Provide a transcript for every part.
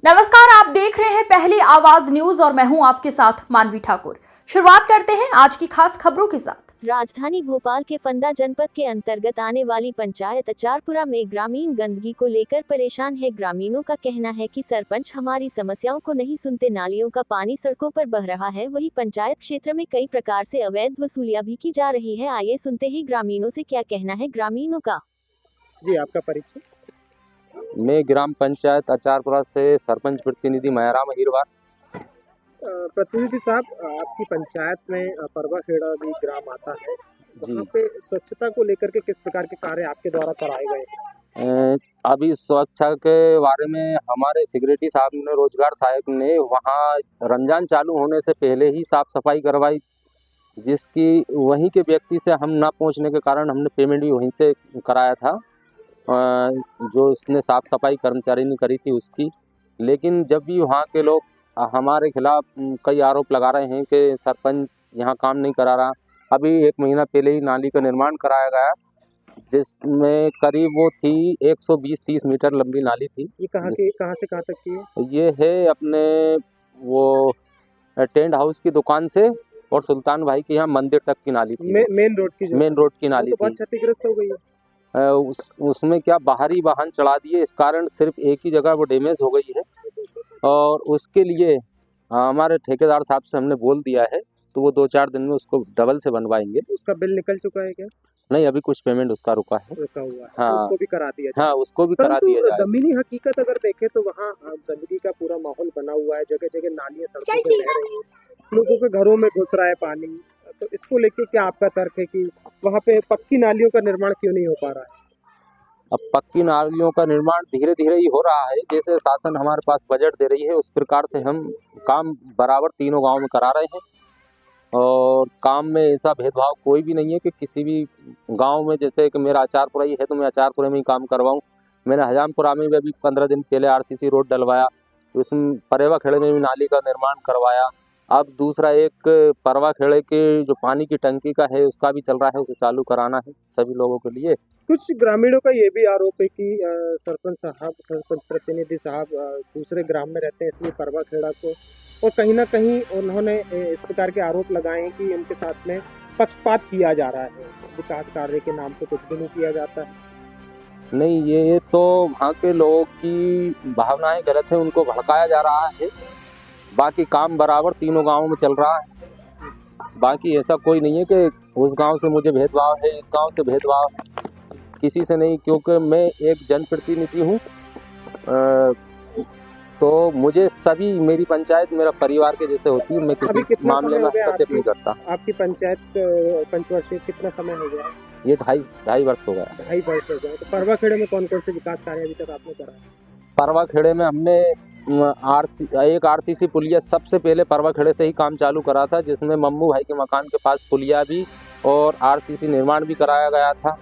नमस्कार, आप देख रहे हैं पहली आवाज न्यूज और मैं हूं आपके साथ मानवी ठाकुर। शुरुआत करते हैं आज की खास खबरों के साथ। राजधानी भोपाल के फंदा जनपद के अंतर्गत आने वाली पंचायत अचारपुरा में ग्रामीण गंदगी को लेकर परेशान है। ग्रामीणों का कहना है कि सरपंच हमारी समस्याओं को नहीं सुनते। नालियों का पानी सड़कों पर बह रहा है। वहीं पंचायत क्षेत्र में कई प्रकार से अवैध वसूलियां भी की जा रही है। आइए सुनते ही ग्रामीणों से क्या कहना है ग्रामीणों का। जी, आपका परिचय? मैं ग्राम पंचायत अचारपुरा से सरपंच प्रतिनिधि महराम अहिरवार। प्रतिनिधि साहब, आपकी पंचायत में परवाखेड़ा भी ग्राम आता है। वहाँ पे स्वच्छता को लेकर के किस प्रकार के कार्य आपके द्वारा कराए गए? अभी स्वच्छता के बारे में हमारे सेक्रेटरी साहब ने, रोजगार सहायक ने वहाँ रमजान चालू होने से पहले ही साफ सफाई करवाई, जिसकी वहीं के व्यक्ति से हम ना पहुँचने के कारण हमने पेमेंट भी वहीं से कराया था, जो उसने साफ सफाई कर्मचारी ने करी थी उसकी। लेकिन जब भी वहाँ के लोग हमारे खिलाफ कई आरोप लगा रहे हैं कि सरपंच यहाँ काम नहीं करा रहा। अभी 1 महीना पहले ही नाली का निर्माण कराया गया, जिसमें करीब वो थी 120-30 मीटर लंबी नाली थी। ये कहाँ से कहाँ तक की है? ये है अपने वो टेंट हाउस की दुकान से और सुल्तान भाई के यहाँ मंदिर तक की नाली थी। मेन रोड की नाली थी। बहुत क्षतिग्रस्त हो गई है। उसमें क्या बाहरी वाहन चढ़ा दिए, इस कारण सिर्फ एक ही जगह वो डैमेज हो गई है। और उसके लिए हमारे ठेकेदार साहब से हमने बोल दिया है, तो वो 2-4 दिन में उसको डबल से बनवाएंगे। उसका बिल निकल चुका है क्या? नहीं, अभी कुछ पेमेंट उसका रुका है। रुका हुआ है। हाँ, उसको भी करा दिया जाए। हाँ, उसको भी करा दिया जाए। जमीनी हकीकत अगर देखें तो वहाँ गंदगी का पूरा माहौल बना हुआ है। जगह जगह नालियाँ सड़कों पे बह रही हैं, लोगों के घरों में घुस रहा है पानी। तो इसको लेके क्या आपका तर्क है कि वहाँ पे पक्की नालियों का निर्माण क्यों नहीं हो पा रहा है? अब पक्की नालियों का निर्माण धीरे धीरे ही हो रहा है। जैसे शासन हमारे पास बजट दे रही है, उस प्रकार से हम काम बराबर तीनों गांव में करा रहे हैं। और काम में ऐसा भेदभाव कोई भी नहीं है कि किसी भी गांव में, जैसे कि मेरा अचारपुरा ही है तो मैं अचारपुरा में ही काम करवाऊं। मैंने हजामपुरा में भी अभी 15 दिन पहले आरसीसी रोड डलवाया, उसमें परवा खेड़े में भी नाली का निर्माण करवाया। अब दूसरा एक परवा खेड़े के जो पानी की टंकी का है उसका भी चल रहा है, उसे चालू कराना है सभी लोगों के लिए। कुछ ग्रामीणों का ये भी आरोप है कि सरपंच प्रतिनिधि साहब दूसरे ग्राम में रहते हैं, इसलिए परवा खेड़ा को, और कहीं ना कहीं उन्होंने इस प्रकार के आरोप लगाए हैं कि उनके साथ में पक्षपात किया जा रहा है, विकास कार्य के नाम पे कुछ भी नहीं किया जाता है। नहीं, ये तो वहाँ के लोगों की भावनाएं गलत है, उनको भड़काया जा रहा है। बाकी काम बराबर तीनों गांवों में चल रहा है। बाकी ऐसा कोई नहीं है कि उस गांव से मुझे भेदभाव है, इस गांव से भेदभाव है, किसी से नहीं, क्योंकि मैं एक जनप्रतिनिधि हूँ। तो मुझे सभी, मेरी पंचायत मेरा परिवार के जैसे होती है। मैं किसी मामले में हस्तक्षेप नहीं करता। आपकी पंचायत पंचवर्षीय कितना समय हो गया? ये ढाई वर्ष हो गया। 2.5 वर्ष हो गया। तो परवा खेड़े में कौन कौन से विकास कार्य अभी तक आपने करा? परवा खेड़े में हमने एक आरसीसी पुलिया सबसे पहले परवा खेड़े से ही काम चालू करा था, जिसमें मम्मू भाई के मकान के पास पुलिया भी और आरसीसी निर्माण भी कराया गया था।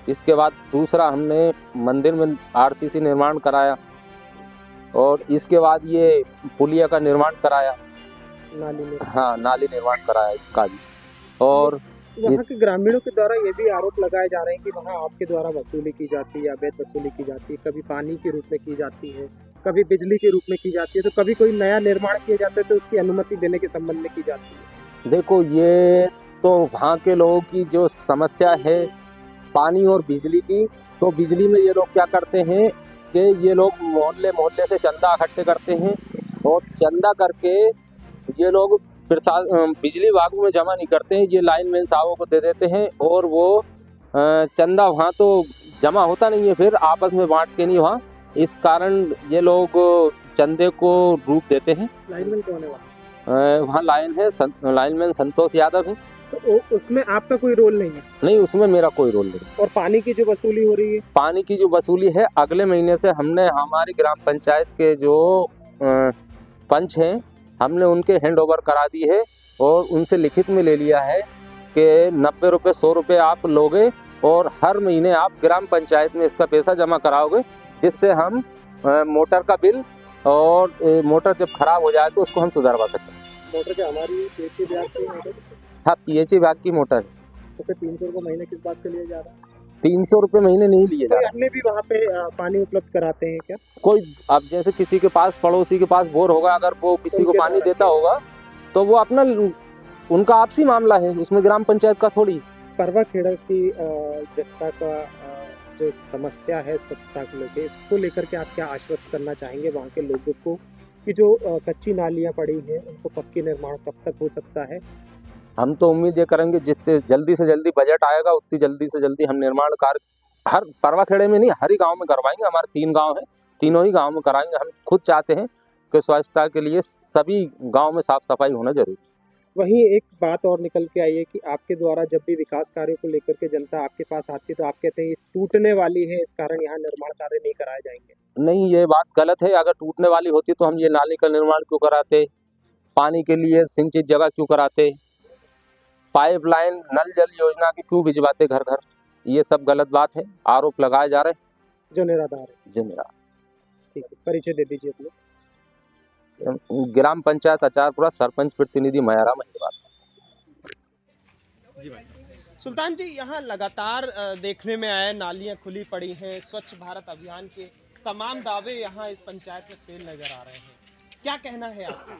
इसके बाद दूसरा हमने मंदिर में आरसीसी निर्माण कराया, और इसके बाद ये पुलिया का निर्माण कराया, नाली निर्माण कराया इसका भी। और वहाँ के ग्रामीणों के द्वारा ये भी आरोप लगाए जा रहे हैं कि वहाँ आपके द्वारा वसूली की जाती है, अवैध वसूली की जाती है, कभी पानी के रूप में की जाती है, कभी बिजली के रूप में की जाती है, तो कभी कोई नया निर्माण किया जाता है तो उसकी अनुमति देने के संबंध में की जाती है। देखो, ये तो वहाँ के लोगों की जो समस्या है पानी और बिजली की, तो बिजली में ये लोग क्या करते हैं कि ये लोग मोहल्ले से चंदा इकट्ठे करते हैं, और चंदा करके ये लोग फिर बिजली विभाग में जमा नहीं करते हैं, ये लाइनमैन साहबों को दे देते हैं, और वो चंदा वहाँ तो जमा होता नहीं है, फिर आपस में बांट के नहीं वहाँ। इस कारण ये लोग चंदे को रूप देते हैं। लाइनमैन कौन है वहाँ? लाइनमैन संतोष यादव है। तो उसमें आपका कोई रोल नहीं है? नहीं, उसमें मेरा कोई रोल नहीं। और पानी की जो वसूली हो रही है? पानी की जो वसूली है, अगले महीने से हमने हमारी ग्राम पंचायत के जो पंच हैं, हमने उनके हैंड ओवर करा दी है, और उनसे लिखित में ले लिया है कि 90 रुपये 100 रुपये आप लोगे, और हर महीने आप ग्राम पंचायत में इसका पैसा जमा कराओगे, जिससे हम मोटर का बिल, और मोटर जब खराब हो जाए तो उसको हम सुधारवा सकते हैं। मोटर क्या हमारी PHE विभाग की मोटर? हाँ, PHE विभाग की मोटर। तो फिर 300 रुपये महीने किस बात के लिए जा रहा है? 300 रुपये महीने नहीं लिए जा कोई रहे। अन्य भी वहाँ पे पानी उपलब्ध कराते हैं क्या? कोई अब जैसे किसी के पास पड़ोसी के पास बोर होगा, अगर वो किसी को उनके पानी द्वारा देता होगा तो वो अपना उनका आपसी मामला है, इसमें ग्राम पंचायत का थोड़ी। परवा खेड़ा की जनता का जो समस्या है स्वच्छता को लेकर, इसको लेकर के आप क्या आश्वस्त करना चाहेंगे वहाँ के लोगों को कि जो कच्ची नालियाँ पड़ी हैं उनको पक्की निर्माण कब तक हो सकता है? हम तो उम्मीद ये करेंगे जितने जल्दी से जल्दी बजट आएगा उतनी जल्दी से जल्दी हम निर्माण कार्य हर परवा खेड़े में नहीं, हर ही गांव में करवाएंगे। हमारे 3 गांव हैं, तीनों ही गांव में कराएंगे। हम खुद चाहते हैं कि स्वच्छता के लिए सभी गांव में साफ सफाई होना जरूरी। वहीं एक बात और निकल के आई है कि आपके द्वारा जब भी विकास कार्यों को लेकर के जनता आपके पास आती है तो आप कहते हैं ये टूटने वाली है, इस कारण यहाँ निर्माण कार्य नहीं कराए जाएंगे। नहीं, ये बात गलत है। अगर टूटने वाली होती तो हम ये नाली का निर्माण क्यों कराते, पानी के लिए सिंचित जगह क्यों कराते, पाइपलाइन नल जल योजना की क्यों भिजवाते घर घर। ये सब गलत बात है, आरोप लगाए जा रहे हैं जो निराधार है। जो मेरा। ठीक है, परिचय दे दीजिए अपने। ग्राम पंचायत अचारपुरा, सरपंच प्रतिनिधि मायाराम अहिरवार। जी भाई सुल्तान जी, यहाँ लगातार देखने में आया नालियाँ खुली पड़ी हैं, स्वच्छ भारत अभियान के तमाम दावे यहाँ इस पंचायत में फेल नजर आ रहे हैं, क्या कहना है आपका?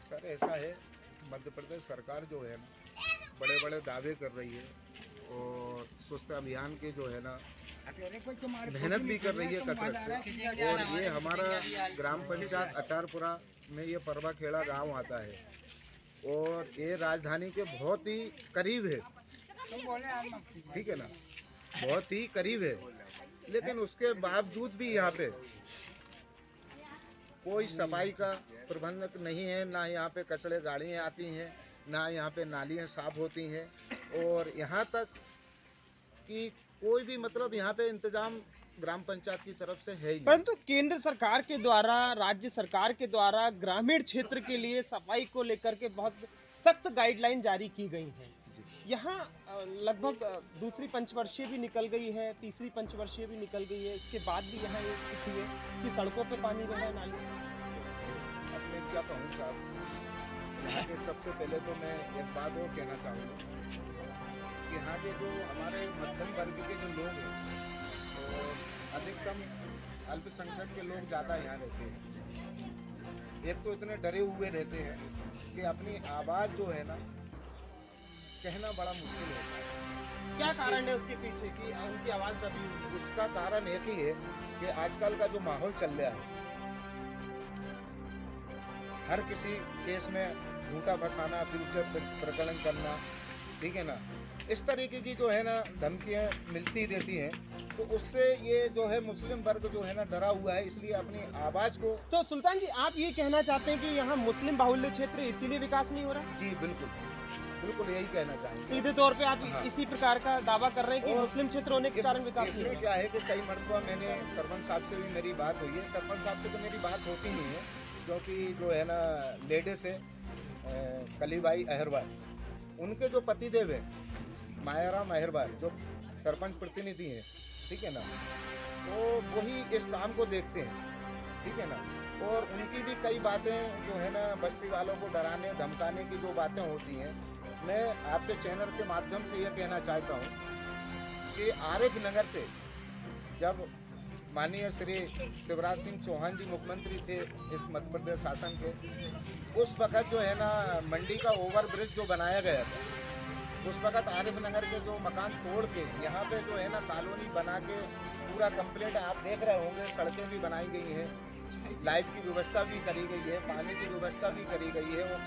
सर ऐसा है, मध्य प्रदेश सरकार जो है ना बड़े बड़े दावे कर रही है और स्वच्छता अभियान के जो है ना मेहनत भी कर रही है कसरत से। और ये हमारा ग्राम पंचायत अचारपुरा में ये परवा खेड़ा गांव आता है और ये राजधानी के बहुत ही करीब है, ठीक है ना, बहुत ही करीब है। लेकिन उसके बावजूद भी यहाँ पे कोई सफाई का प्रबंधक नहीं है, ना यहाँ पे कचड़े गाड़ियाँ आती हैं, ना यहाँ पे नालियाँ साफ होती हैं और यहाँ तक कि कोई भी मतलब यहाँ पे इंतजाम ग्राम पंचायत की तरफ से है ही नहीं। परंतु केंद्र सरकार के द्वारा, राज्य सरकार के द्वारा ग्रामीण क्षेत्र के लिए सफाई को लेकर के बहुत सख्त गाइडलाइन जारी की गई हैं। यहाँ लगभग दूसरी पंचवर्षीय भी निकल गई है, तीसरी पंचवर्षीय भी निकल गई है, इसके बाद भी यहाँ ये स्थिति है कि सड़कों पे पानी बह रहा है, नाली। अब मैं क्या कहूँ साहब, यहाँ के सबसे पहले तो मैं एक बात और कहना चाहूँगा कि यहाँ के जो हमारे मध्यम वर्ग के जो लोग हैं और अधिकतम अल्पसंख्यक के लोग ज़्यादा यहाँ रहते हैं। एक तो इतने डरे हुए रहते हैं कि अपनी आवाज़ जो है ना कहना बड़ा मुश्किल होता है। क्या कारण है उसके पीछे कि उनकी आवाज़ दबी हुई है? उसका कारण एक ही है कि आजकल का जो माहौल चल रहा है, हर किसी केस में झूठा फंसाना, फिर उसे प्रकरण करना, ठीक है ना, इस तरीके की जो है ना धमकियाँ मिलती रहती हैं, तो उससे ये जो है मुस्लिम वर्ग जो है ना डरा हुआ है, इसलिए अपनी आवाज़ को। तो सुल्तान जी, आप ये कहना चाहते हैं कि यहाँ मुस्लिम बाहुल्य क्षेत्र इसीलिए विकास नहीं हो रहा? जी बिल्कुल बिल्कुल यही कहना चाहेंगे। सीधे तौर पे आप हाँ। इसी प्रकार का दावा कर रहे हैं कि और मुस्लिम क्षेत्र होने के कारण विकास नहीं हो इसमें रहा? क्या है कि कई मरतबा मैंने सरपंच साहब से भी मेरी बात हुई है। सरपंच साहब से तो मेरी बात होती नहीं है क्योंकि जो है ना लेडीज है कलीबाई अहिरवार, उनके जो पतिदेव हैं मायाराम अहिरवार जो सरपंच प्रतिनिधि हैं, ठीक है ना, तो वही इस काम को देखते हैं, ठीक है ना। और उनकी भी कई बातें जो है ना बस्ती वालों को डराने धमकाने की जो बातें होती हैं, मैं आपके चैनल के माध्यम से यह कहना चाहता हूँ कि आरिफ नगर से जब माननीय श्री शिवराज सिंह चौहान जी मुख्यमंत्री थे इस मध्य प्रदेश शासन के, उस वक़्त जो है ना मंडी का ओवर ब्रिज जो बनाया गया था, उस वक़्त आरिफ नगर के जो मकान तोड़ के यहाँ पे जो है ना कॉलोनी बना के पूरा कंप्लीट आप देख रहे होंगे, सड़कें भी बनाई गई हैं, लाइट की व्यवस्था भी करी गई है, पानी की व्यवस्था भी करी गई है। और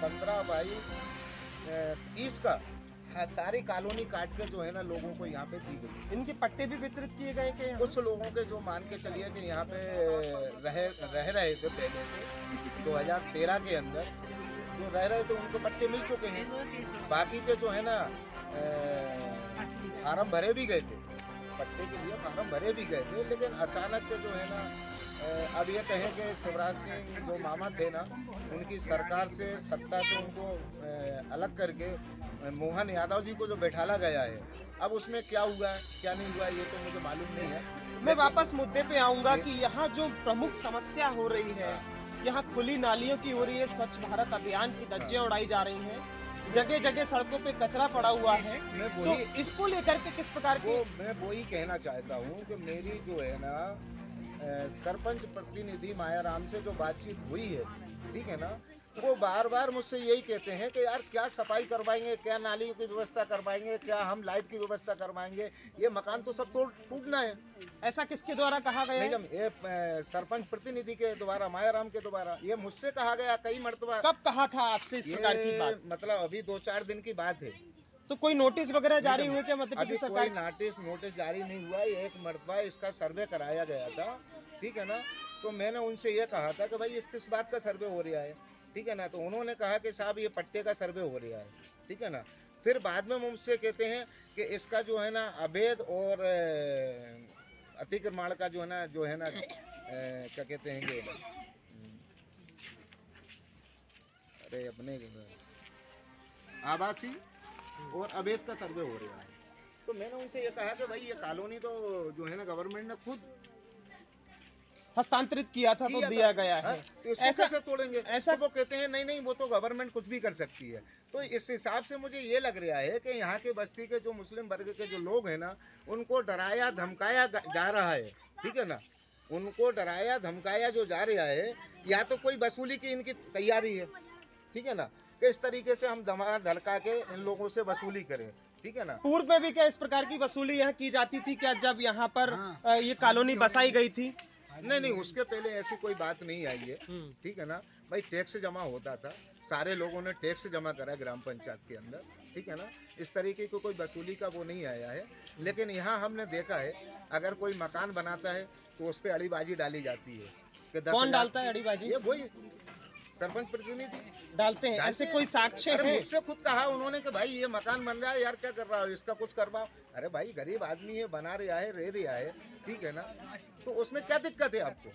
15/30 का सारी कॉलोनी काट के जो है ना लोगों को यहाँ पे दी गई। इनके पट्टे भी वितरित किए गए कि कुछ लोगों के जो मान के चलिए कि यहाँ पे रह रहे थे पहले से 2013 के अंदर जो रह रहे थे उनको पट्टे मिल चुके हैं। बाकी के जो है ना फार्म भरे भी गए थे, पट्टे के लिए फार्म भरे भी गए थे, लेकिन अचानक से जो है ना अब ये कहें कि शिवराज सिंह जो मामा थे ना, उनकी सरकार से सत्ता से उनको अलग करके मोहन यादव जी को जो बैठाला गया है, अब उसमें क्या हुआ है क्या नहीं हुआ ये तो मुझे मालूम नहीं है। मैं वापस मुद्दे पे आऊंगा कि यहाँ जो प्रमुख समस्या हो रही है, यहाँ खुली नालियों की हो रही है, स्वच्छ भारत अभियान की धज्जियां उड़ाई जा रही हैं, जगह जगह सड़कों पे कचरा पड़ा हुआ है, मैं तो वही इसको लेकर के किस प्रकार की मैं वही कहना चाहता हूँ कि मेरी जो है ना सरपंच प्रतिनिधि मायाराम से जो बातचीत हुई है, ठीक है ना, वो बार बार मुझसे यही कहते हैं कि यार क्या सफाई करवाएंगे, क्या नालियों की व्यवस्था करवाएंगे, क्या हम लाइट की व्यवस्था करवाएंगे, ये मकान तो सब टूटना है। ऐसा किसके द्वारा कहा गया नहीं, है? जब ये सरपंच प्रतिनिधि के द्वारा, मायाराम के द्वारा ये मुझसे कहा गया कई मर्तबा। कब कहा था आपसे इस प्रकार की ये बात? मतलब अभी 2-4 दिन की बात है। तो कोई नोटिस वगैरह जारी हुए क्या मध्य अभी प्रदेश कोई सरकार? नोटिस जारी नहीं हुआ। ये एक मर्तबा इसका सर्वे कराया गया था, ठीक है ना, तो मैंने उनसे ये कहा था कि भाई इस किस बात का सर्वे हो रहा है, ठीक है ना, तो उन्होंने कहा कि साहब ये पट्टे का सर्वे हो रहा है, ठीक है ना। फिर बाद में मुझसे कहते हैं कि इसका जो है ना अवैध और अतिक्रमण का जो है ना क्या कहते हैं कि अरे अपने आवासी और अवैध का सर्वे हो रहा है। तो मैंने उनसे ये कहा कि भाई ये कॉलोनी तो जो है ना गवर्नमेंट ने खुद हस्तांतरित किया था, तो दिया गया है। तो इसको ऐसा- कैसे तोड़ेंगे? ऐसा- तो वो कहते हैं नहीं नहीं वो तो गवर्नमेंट कुछ भी कर सकती है। तो इस हिसाब से मुझे ये लग रहा है कि यहाँ के बस्ती के जो मुस्लिम वर्ग के जो लोग हैं ना, उनको डराया धमकाया जा रहा है, ठीक है ना, उनको डराया धमकाया जो जा रहा है, या तो कोई वसूली की इनकी तैयारी है, ठीक है ना, कि इस तरीके से हम धमा धड़का के इन लोगों से वसूली करें, ठीक है ना। पूर्व में भी क्या इस प्रकार की वसूली यहाँ की जाती थी क्या, जब यहाँ पर ये कॉलोनी बसाई गई थी? नहीं, उसके पहले ऐसी कोई बात नहीं आई है, ठीक है ना। भाई टैक्स जमा होता था, सारे लोगों ने टैक्स जमा करा ग्राम पंचायत के अंदर, ठीक है ना, इस तरीके की कोई वसूली का वो नहीं आया है। लेकिन यहाँ हमने देखा है अगर कोई मकान बनाता है तो उस पर अड़ीबाजी डाली जाती है कि 10,000 कौन डालता है अड़ीबाजी? ये वही सरपंच प्रतिनिधि डालते हैं। ऐसे कोई साक्ष्य अरे है? मुझसे खुद कहा उन्होंने कि भाई ये मकान बन रहा है यार, क्या कर रहा हो, इसका कुछ करवाओ। अरे भाई गरीब आदमी है, बना रहा है, रह रहा है, ठीक है ना, तो उसमें क्या दिक्कत है आपको?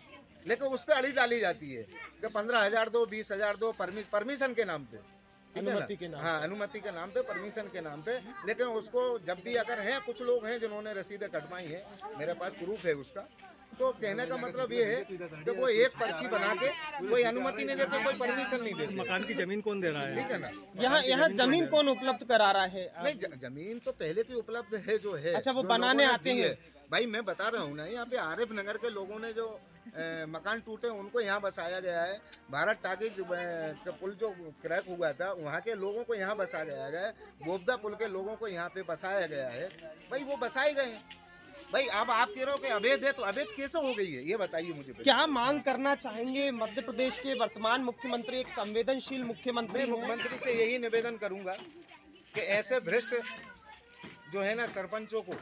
लेकिन उस पर अड़ी डाली जाती है कि 15,000 दो, 20,000 दो, परमिशन के नाम पे, ठीक है ना? अनुमति के नाम हाँ, अनुमति के नाम पे, परमिशन के नाम पे। लेकिन उसको जब भी अगर है, कुछ लोग हैं जिन्होंने रसीदें कटवाई हैं, मेरे पास प्रूफ है उसका, तो कहने का मतलब ये है कि वो एक पर्ची बना के कोई अनुमति नहीं देते, कोई परमिशन नहीं देते। मकान की जमीन कौन दे रहा है? ठीक है ना। यहाँ जमीन कौन उपलब्ध करा रहा है? नहीं, जमीन तो पहले की उपलब्ध है जो है। अच्छा, वो जो बनाने लोगों ने आते दी हैं। है। भाई मैं बता रहा हूँ ना, यहाँ पे आरिफ नगर के लोगों ने जो मकान टूटे उनको यहाँ बसाया गया है। भारत टाकीज का पुल जो क्रैक हुआ था वहाँ के लोगों को यहाँ बसाया गया है। बोबदा पुल के लोगों को यहाँ पे बसाया गया है। भाई वो बसाए गए हैं। भाई अब आप कह रहे हो कि अवैध है, तो अवैध कैसे हो गई है ये बताइए मुझे। क्या मांग करना चाहेंगे? मध्य प्रदेश के वर्तमान मुख्यमंत्री एक संवेदनशील मुख्यमंत्री मैं हैं। मुख्यमंत्री से यही निवेदन करूंगा कि ऐसे भ्रष्ट जो है ना सरपंचों को,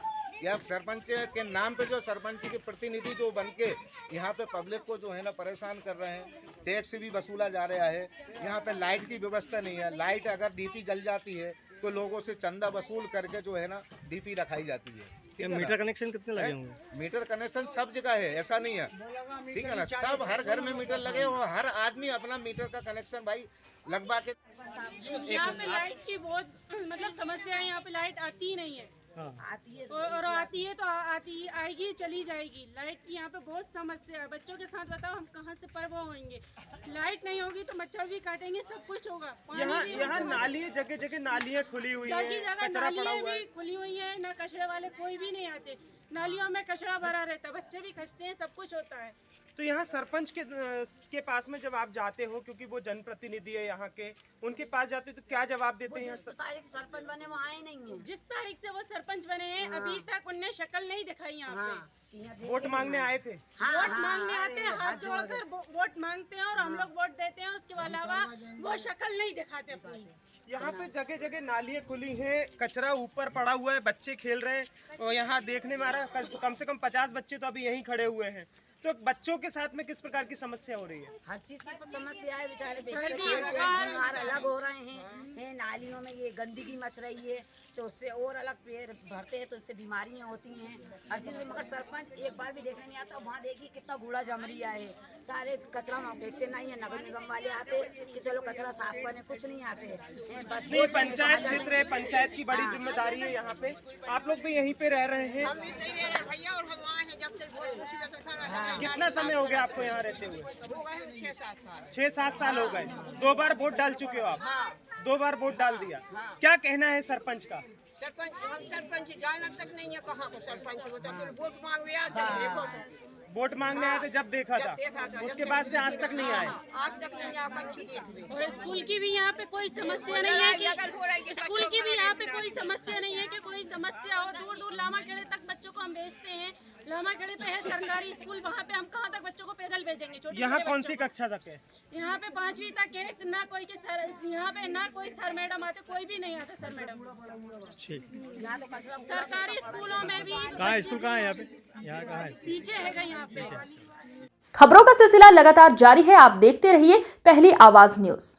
या सरपंच के नाम पे जो सरपंच के प्रतिनिधि जो बन के यहाँ पे पब्लिक को जो है ना परेशान कर रहे हैं, टैक्स भी वसूला जा रहा है। यहाँ पे लाइट की व्यवस्था नहीं है। लाइट अगर डीपी जल जाती है तो लोगों से चंदा वसूल करके जो है ना डीपी रखाई जाती है। ठीक है ना? मीटर कनेक्शन कितने लगे होंगे? मीटर कनेक्शन सब जगह है, ऐसा नहीं है, ठीक है ना। सब हर घर में मीटर लगे और हर आदमी अपना मीटर का कनेक्शन भाई लगवा के। यहाँ पे लाइट की बहुत मतलब समस्या है। यहाँ पे लाइट आती ही नहीं है। आती है और आती है तो आएगी चली जाएगी। लाइट की यहाँ पे बहुत समस्या है। बच्चों के साथ बताओ हम कहाँ से परवा होंगे। लाइट नहीं होगी तो मच्छर भी काटेंगे, सब कुछ होगा। यहाँ नाली, जगह जगह नालियाँ खुली हुई हैं, जगह जगह कचरा पड़ा नालियाँ हुआ है। भी खुली हुई है। ना कचरे वाले कोई भी नहीं आते। नालियों में कचरा भरा रहता है, बच्चे भी खसते हैं, सब कुछ होता है। तो यहाँ सरपंच के पास में जब आप जाते हो, क्योंकि वो जनप्रतिनिधि है यहाँ के, उनके पास जाते हो तो क्या जवाब देते हैं? तारीख सरपंच बने वो आए नहीं है। जिस तारीख से वो सरपंच बने हैं अभी तक उनने शक्ल नहीं दिखाई यहाँ पे। वोट मांगने आए थे। वोट मांगने आते हैं, हाथ जोड़कर वोट मांगते हैं और हम लोग वोट देते हैं। उसके अलावा वो शक्ल नहीं दिखाते अपनी। यहाँ पे जगह जगह नालियाँ खुली हैं, कचरा ऊपर पड़ा हुआ है, बच्चे खेल रहे हैं। और यहाँ देखने में आ रहा है कम से कम 50 बच्चे तो अभी यहीं खड़े हुए हैं। तो बच्चों के साथ में किस प्रकार की समस्या हो रही है? हर चीज की समस्या है। बेचारे सर्दी, बच्चे बुखार, बीमार अलग हो रहे हैं। नालियों में ये गंदगी मच रही है तो उससे और अलग पेड़ भरते हैं तो उससे बीमारियां होती हैं हर चीज में। मगर सरपंच एक बार भी देखने नहीं आता। वहाँ देखिए कितना कूड़ा जम रिया है। सारे कचरा वहाँ फेंकते नहीं है। नगर निगम वाले आते कि चलो कचरा साफ करें, कुछ नहीं आते बस। नहीं, पंचायत क्षेत्र है, पंचायत की बड़ी जिम्मेदारी है यहाँ पे। आप लोग भी यहीं पे रह रहे हैं। कितना समय हो गया आपको यहाँ रहते हुए? 6-7 साल हो गए। 2 बार वोट डाल चुके हो आप? 2 बार वोट डाल दिया। क्या कहना है सरपंच का? सरपंच हम सरपंच जाना तक नहीं है कहाँ को सरपंच हो तो वोट मांगने आया जब देखो तो वोट मांगने आए थे जब देखा था, उसके बाद से आज तक नहीं आए। आज तक नहीं आया कच्ची देख ली। और स्कूल की भी यहाँ पे कोई समस्या नहीं है कि स्कूल की भी यहाँ पे कोई समस्या नहीं है कि कोई समस्या हो। दूर दूर लामाखेड़े तक बच्चों को हम भेजते हैं। लामाखेड़े पे है सरकारी स्कूल, वहाँ पे हम कहाँ तक बच्चों को पैदल भेजेंगे? यहाँ कौन सी कक्षा तक है? यहाँ पे 5वीं तक है। ना कोई के सर, यहाँ पे ना कोई सर मैडम आते, कोई भी नहीं आता सर मैडम। यहाँ तो कचरा सरकारी स्कूलों में भी कहाँ स्कूल कहाँ है यहाँ पे? यहाँ कहाँ है? पीछे है यहाँ पे। खबरों का सिलसिला लगातार जारी है, आप देखते रहिए पहली आवाज न्यूज।